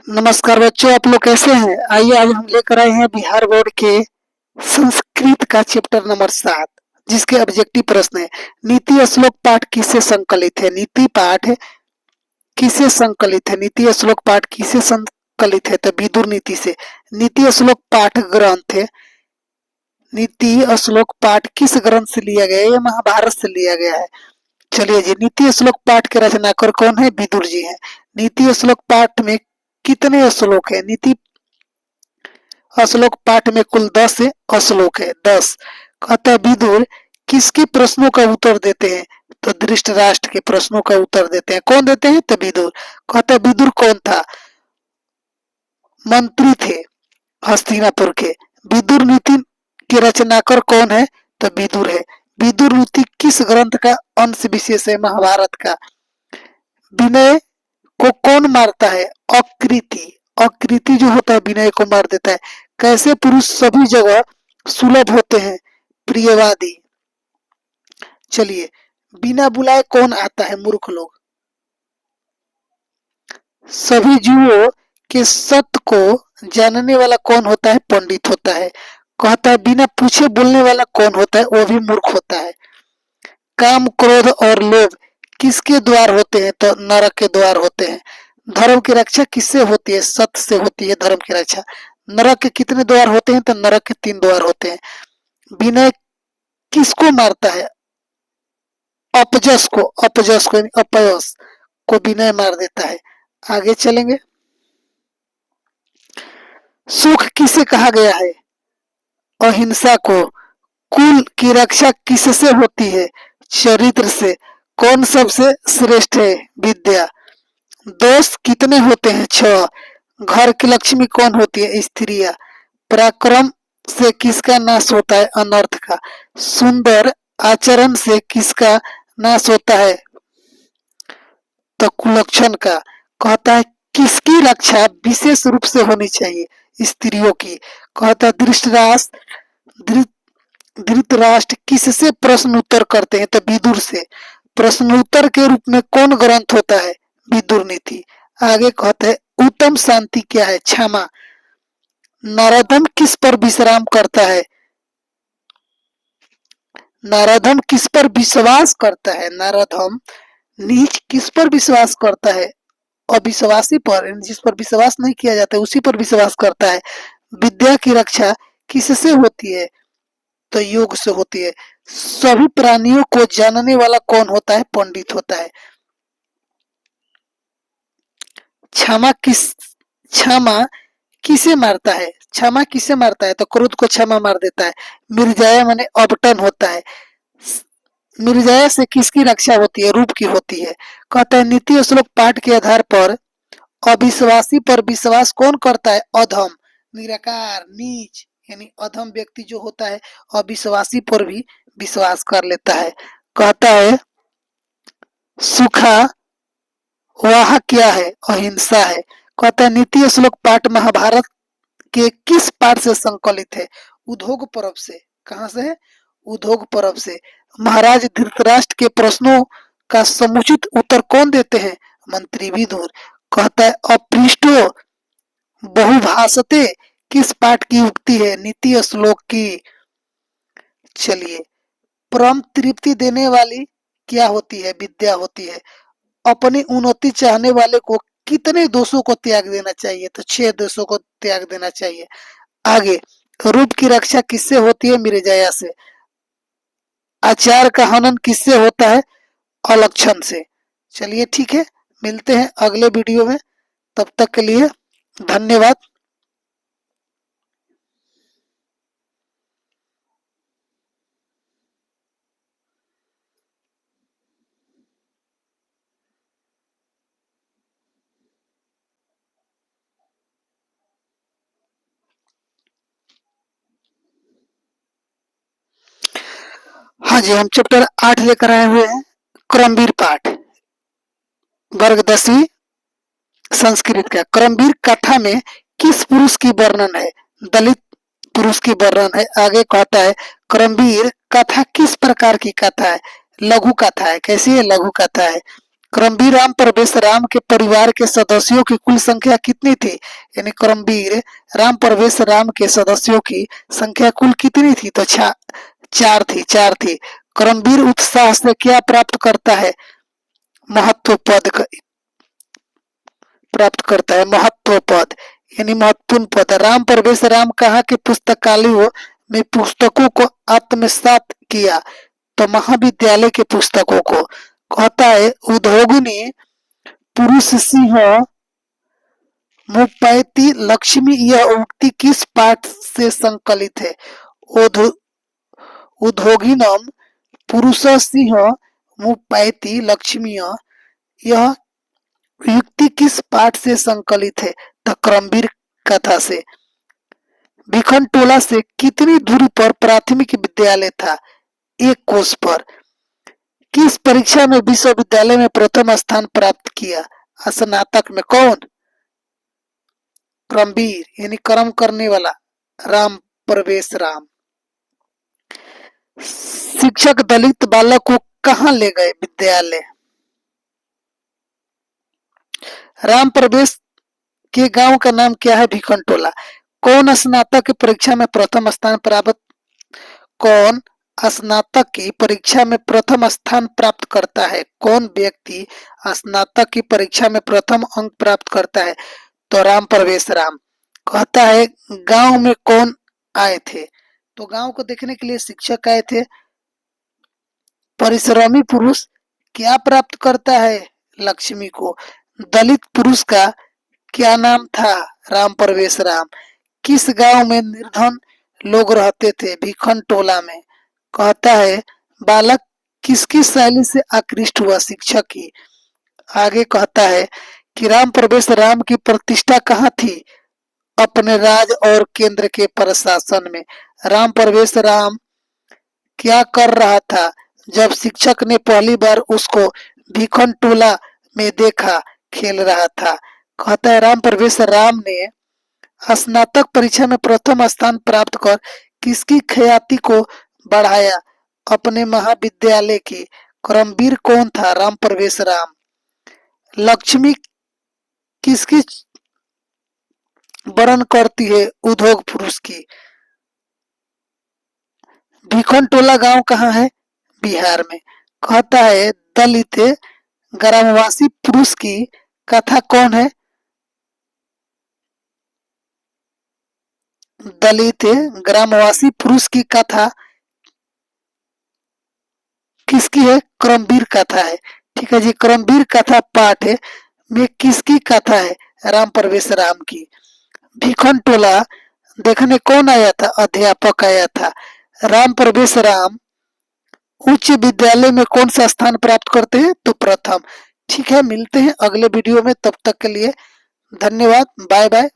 नमस्कार बच्चों, आप लोग कैसे हैं? आइए आज हम लेकर आए हैं बिहार बोर्ड के संस्कृत का चैप्टर नंबर 7, जिसके ऑब्जेक्टिव प्रश्न है नीति श्लोक पाठ किससे संकलित है। नीति पाठ किससे संकलित है? नीति श्लोक पाठ किससे संकलित है? तो विदुर नीति से। नीति श्लोक पाठ ग्रंथ है। नीति श्लोक पाठ किस ग्रंथ से लिया गया है? ये महाभारत से लिया गया है। चलिए जी, नीति श्लोक पाठ के रचनाकार कौन है? विदुर जी हैं। नीति श्लोक पाठ में कितने श्लोक है? नीति श्लोक पाठ में कुल 10 श्लोक है। 10। कहता विदुर किसके प्रश्नों का उत्तर देते हैं? तो धृतराष्ट्र के प्रश्नों का उत्तर देते हैं। कौन देते हैं? तो विदुर। कहता विदुर कौन था? मंत्री थे हस्तिनापुर के। विदुर नीति के रचनाकार कौन है? तो विदुर है। विदुर नीति किस ग्रंथ का अंश विशेष है? महाभारत का। विनय को कौन मारता है? अकृति। अकृति जो होता है विनय को मार देता है। कैसे पुरुष सभी जगह सुलभ होते हैं? प्रियवादी। चलिए, बिना बुलाए कौन आता है? मूर्ख लोग। सभी जीवों के सत्य को जानने वाला कौन होता है? पंडित होता है। कहता है बिना पूछे बोलने वाला कौन होता है? वो भी मूर्ख होता है। काम, क्रोध और लोभ किसके द्वार होते हैं? तो नरक के द्वार होते हैं। धर्म की रक्षा किससे होती है? सत्य से होती है धर्म की रक्षा। नरक के कितने द्वार होते हैं? तो नरक के 3 द्वार होते हैं। विनय किसको मारता है? अपजस को। अपजस को अपयस को विनय मार देता है। आगे चलेंगे। सुख किसे कहा गया है? अहिंसा को। कुल की रक्षा किससे होती है? चरित्र से। कौन सबसे श्रेष्ठ है? विद्या। दोष कितने होते हैं? 6। घर की लक्ष्मी कौन होती है? स्त्रियां। पराक्रम से किसका नाश होता है? अनर्थ का। सुंदर आचरण से किसका नाश होता है? तो कुलक्षण का। कहता है किसकी रक्षा विशेष रूप से होनी चाहिए? स्त्रियों की। कहता धृतराष्ट्र धृतराष्ट्र किससे प्रश्न उत्तर करते हैं? तो विदुर से। प्रश्नोत्तर के रूप में कौन ग्रंथ होता है? विदुर नीति। आगे कहते हैं उत्तम शांति क्या है? क्षमा। नारदम किस पर विश्राम करता है? नारदम किस पर विश्वास करता है? नारदम नीच किस पर विश्वास करता है? अविश्वासी पर। जिस पर विश्वास नहीं किया जाता उसी पर विश्वास करता है। विद्या की रक्षा किससे होती है? तो योग से होती है। सभी प्राणियों को जानने वाला कौन होता है? पंडित होता है। क्षमा किसे मारता है? क्षमा किसे मारता है? तो क्रोध को क्षमा मार देता है। मिर्जाया माने अबटन होता है। मिर्जाया से किसकी रक्षा होती है? रूप की होती है। कहता है नीति श्लोक पाठ के आधार पर अविश्वासी पर विश्वास कौन करता है? अधम, निराकार, नीच यानी अधम व्यक्ति जो होता है अविश्वासी पर भी विश्वास कर लेता है। कहता है सुखा वाह क्या है? अहिंसा है। कहता है नीति श्लोक पाठ महाभारत के किस पाठ से संकलित है? उद्योग पर्व से। कहां से है? उद्योग पर्व से। महाराज धृतराष्ट्र के प्रश्नों का समुचित उत्तर कौन देते हैं? मंत्री विदुर। कहता है अपृष्टो बहुभाषते किस पाठ की उक्ति है? नीति श्लोक की। चलिए, परम तृप्ति देने वाली क्या होती है? विद्या होती है। अपनी उन्नति चाहने वाले को कितने दोषों को त्याग देना चाहिए? तो 6 दोषों को त्याग देना चाहिए। आगे, रूप की रक्षा किससे होती है? मिर्जाया से। आचार का हनन किससे होता है? अलक्षण से। चलिए ठीक है, मिलते हैं अगले वीडियो में। तब तक के लिए धन्यवाद। हाँ जी, हम चैप्टर 8 लेकर आए हुए हैं। क्रमवीर पाठ, वर्ग 10वीं संस्कृत का। क्रमवीर कथा में किस पुरुष की वर्णन है? दलित पुरुष की वर्णन है। आगे कहता है क्रमवीर कथा किस प्रकार की कथा है? लघु कथा है। कैसी है? लघु कथा है। क्रमवीर राम प्रवेश राम के परिवार के सदस्यों की कुल संख्या कितनी थी? यानी क्रमवीर राम प्रवेश राम के सदस्यों की संख्या कुल कितनी थी? तो चार थी। क्रमवीर उत्साह से क्या प्राप्त करता है? महत्व पद प्राप्त करता है, महत्व पद यानी महत्वपूर्ण पद। राम प्रवेश राम कहा कि पुस्तकालयों में पुस्तकों को आत्मसात किया? तो महाविद्यालय के पुस्तकों को। कहता है उद्योगिनी पुरुष सिंह मुपैती लक्ष्मी, यह उक्ति किस पाठ से संकलित है? उद्योगिनम पुरुष सिंह मुपैती लक्ष्मी, यह युक्ति किस पाठ से संकलित है? तो क्रमवीर कथा से। भिखनटोला से कितनी दूरी पर प्राथमिक विद्यालय था? 1 कोस पर। किस परीक्षा में विश्वविद्यालय में प्रथम स्थान प्राप्त किया? स्नातक में। कौन? क्रमवीर यानी कर्म करने वाला राम प्रवेश राम। शिक्षक दलित बालक को कहाँ ले गए? विद्यालय। राम प्रवेश के गांव का नाम क्या है? भिखनटोला। कौन स्नातक की परीक्षा में प्रथम स्थान प्राप्त कौन स्नातक की परीक्षा में प्रथम स्थान प्राप्त करता है? कौन व्यक्ति स्नातक की परीक्षा में प्रथम अंक प्राप्त करता है? तो राम प्रवेश राम। कहता है गांव में कौन आए थे? तो गांव को देखने के लिए शिक्षक आए थे। परिश्रमी पुरुष क्या प्राप्त करता है? लक्ष्मी को। दलित पुरुष का क्या नाम था? राम प्रवेश राम। किस गांव में निर्धन लोग रहते थे? भिखनटोला में। कहता है बालक किसकी शैली से आकृष्ट हुआ? शिक्षक की। आगे कहता है कि राम प्रवेश राम की प्रतिष्ठा कहाँ थी? अपने राज और केंद्र के प्रशासन में। राम प्रवेश राम क्या कर रहा था जब शिक्षक ने पहली बार उसको भिखनटोला में देखा? खेल रहा था। कहता है राम प्रवेश राम ने स्नातक परीक्षा में प्रथम स्थान प्राप्त कर किसकी ख्याति को बढ़ाया? अपने महाविद्यालय की। क्रमवीर कौन था? राम प्रवेश राम। लक्ष्मी किसकी वर्ण करती है? उद्योग पुरुष की। भिखनटोला गांव कहाँ है? बिहार में। कहता है दलित ग्रामवासी पुरुष की कथा कौन है? दलित ग्रामवासी पुरुष की कथा किसकी है? क्रमवीर कथा है। ठीक है जी। क्रमवीर कथा पाठ में किसकी कथा है? राम प्रवेश राम की। भिखनटोला देखने कौन आया था? अध्यापक आया था। राम प्रवेश राम उच्च विद्यालय में कौन सा स्थान प्राप्त करते हैं? तो प्रथम। ठीक है, मिलते हैं अगले वीडियो में। तब तक के लिए धन्यवाद। Bye bye.